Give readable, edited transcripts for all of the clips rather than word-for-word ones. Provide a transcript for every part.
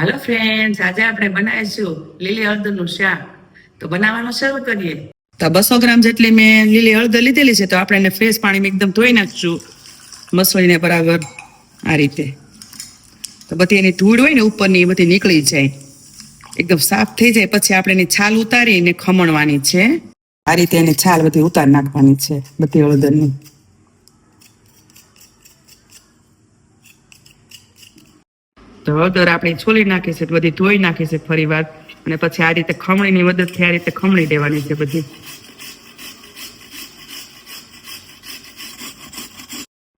હાલો friends, આજે આપણે બનાવીશું લીલી હળદરનું શાક. તો બનાવવાનું શરૂ કરીએ. તો 200 ગ્રામ જેટલી મેં લીલી હળદર લીધેલી છે. તો આપણે એને ફ્રેશ પાણીમાં એકદમ ધોઈ નાખશું, મસળીને બરાબર આ રીતે. તો બધી એની ધૂળ હોય ને ઉપરની, એ બધી નીકળી જાય, એકદમ સાફ થઈ જાય. પછી આપણે એની છાલ ઉતારીને ખમણવાની છે. આ રીતે એની છાલ બધી ઉતારી નાખવાની છે, બધી હળદરની. તો હળદર આપણે છોલી નાખી છે, બધી ધોઈ નાખી છે ફરી વાર, અને પછી આ રીતે ખમણીની મદદથી આ રીતે ખમણી દેવાની છે બધી.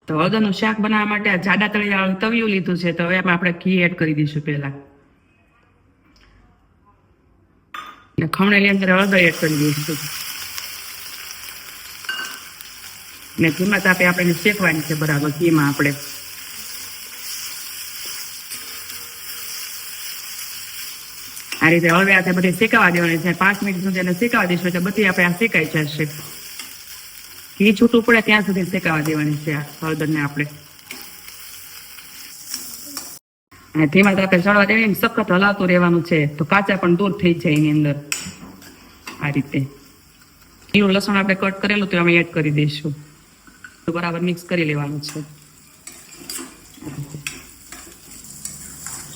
તો હળદરનું શાક બનાવવા માટે આ જાડા તળિયાવાળું તવિયું લીધું છે. તો હવે એમાં આપણે ઘી એડ કરી દઈશું પહેલા, અને ખમણેલી અંદર હળદર એડ કરી દઈશું, ને ધીમા તાપે આપણે શેકવાની છે બરાબર ઘીમાં. આપણે આ રીતે હવે આ બધી શેકાવા દેવાની છે. 5 મિનિટ સુધી એને શેકાવા દઈશું એટલે બધી આપણે આ શેકાઈ જશે. ઘી છૂટું પડે ત્યાં સુધી શેકાવા દેવાની છે આ હળદરને આપણે. અને ધીમા તાપે ચડવા દેવાની, સખત હલાવતું રહેવાનું છે, તો કાચા પણ દૂર થઈ જાય એની અંદર. આ રીતે લીલું લસણ આપણે કટ કરેલું તો અમે એડ કરી દઈશું. તો બરાબર મિક્સ કરી લેવાનું છે.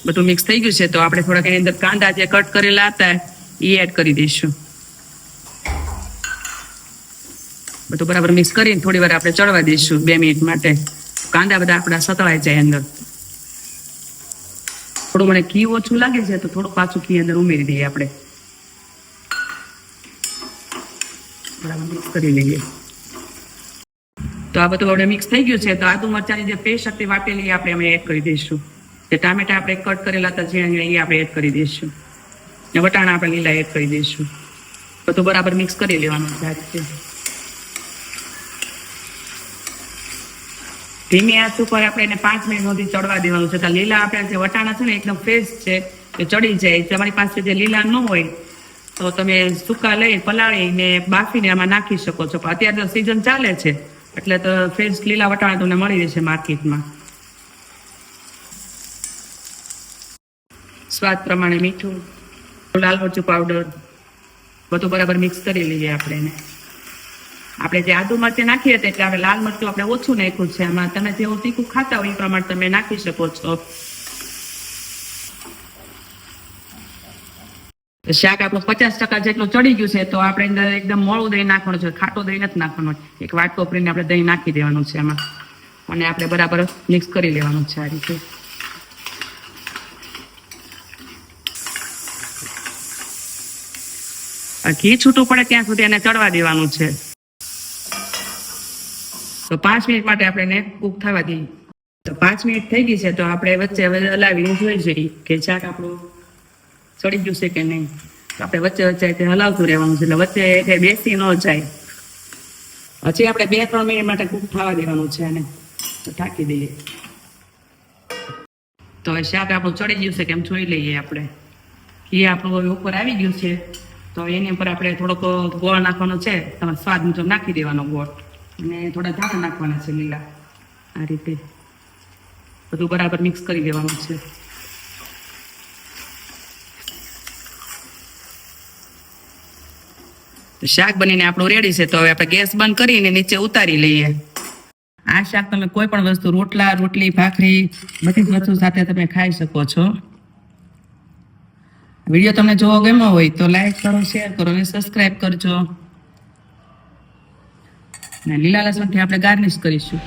બધું મિક્સ થઈ ગયું છે. તો આપણે થોડાક એની અંદર કાંદા જે કટ કરેલા હતા એ એડ કરી દઈશું. બધું બરાબર મિક્સ કરીને થોડી વાર આપણે ચડવા દઈશું 2 મિનિટ માટે. કાંદા બધા આપણા સતળાઈ જાય અંદર. થોડું મને ઘી ઓછું લાગે છે તો થોડું પાછું ઘી અંદર ઉમેરી દઈએ આપણે. બરાબર મિક્સ કરી લઈએ. તો આ બધું આપણે મિક્સ થઈ ગયું છે. તો આદુ મરચાની જે પેસ્ટ હતી વાટેલી આપણે અમે એડ કરી દઈશું. જે ટામેટા આપણે કટ કરેલા હતા જે એ આપણે એડ કરી દઈશું, ને વટાણા આપણે લીલા એડ કરી દઈશું. બધું બરાબર મિક્સ કરી લેવાનું છે. ધીમી આંચ ઉપર આપણે એને 5 મિનિટ સુધી ચડવા દેવાનું છે. તો લીલા આપણે જે વટાણા છે ને એકદમ ફ્રેશ છે, એ ચડી જાય. તમારી પાસે જે લીલા ન હોય તો તમે સૂકા લઈ પલાળીને બાફીને આમાં નાખી શકો છો. પણ અત્યારે તો સિઝન ચાલે છે એટલે તો ફ્રેશ લીલા વટાણા તમને મળી રહેશે માર્કેટમાં. સ્વાદ પ્રમાણે મીઠું, લાલ મરચું પાવડર, બધું બરાબર મિક્સ કરી લઈએ આપણે એને. આપણે જે આદુ મરચું નાખીએ હતા એટલે આપણે લાલ મરચું આપણે ઓછું નાખ્યું છે. આમાં તમે જેવું તીખું ખાતા હોય એ પ્રમાણે તમે નાખી શકો છો. શાક આપણું 50% જેટલું ચડી ગયું છે. તો આપણે અંદર એકદમ મોળું દહીં નાખવાનું છે, ખાટું દહીં નથી નાખવાનું. એક વાટકો ભરીને આપણે દહીં નાખી દેવાનું છે એમાં, અને આપણે બરાબર મિક્સ કરી લેવાનું છે આ રીતે. ઘી છૂટું પડે ત્યાં સુધી એને ચડવા દેવાનું છે. તો 5 મિનિટ માટે આપણે એને કૂક થવા દઈએ. તો 5 મિનિટ થઈ ગઈ છે. તો આપણે વચ્ચે હવે હલાવીને જોઈ જઈએ કે શાક આપણું ચડી ગયું છે કે નહીં. તો આપણે વચ્ચે વચ્ચે હલાવતું રહેવાનું છે, એટલે વચ્ચે બેસી ન જાય. હજી આપણે 2-3 મિનિટ માટે કૂક થવા દેવાનું છે અને ઢાંકી દઈએ. તો હવે શાક આપણું ચડી ગયું છે કેમ જોઈ લઈએ આપણે. ઘી આપણું ઉપર આવી ગયું છે. તો એની ઉપર આપણે થોડોક ગોળ નાખવાનો છે. તમારે સ્વાદ મુજબ નાખી દેવાનો ગોળ, અને થોડા ધાણા નાખવાના છે લીલા. આ રીતે બધું બરાબર મિક્સ કરી દેવાનું છે. શાક બનીને આપણું રેડી છે. તો હવે આપણે ગેસ બંધ કરીને નીચે ઉતારી લઈએ. આ શાક તમે કોઈ પણ વસ્તુ, રોટલા, રોટલી, ભાખરી, બધી જ વસ્તુ સાથે તમે ખાઈ શકો છો. વિડીયો તમને જોવો ગમ્યો હોય તો લાઈક કરો, શેર કરો અને સબસ્ક્રાઈબ કરજો. લીલા લસણથી આપણે ગાર્નિશ કરીશું.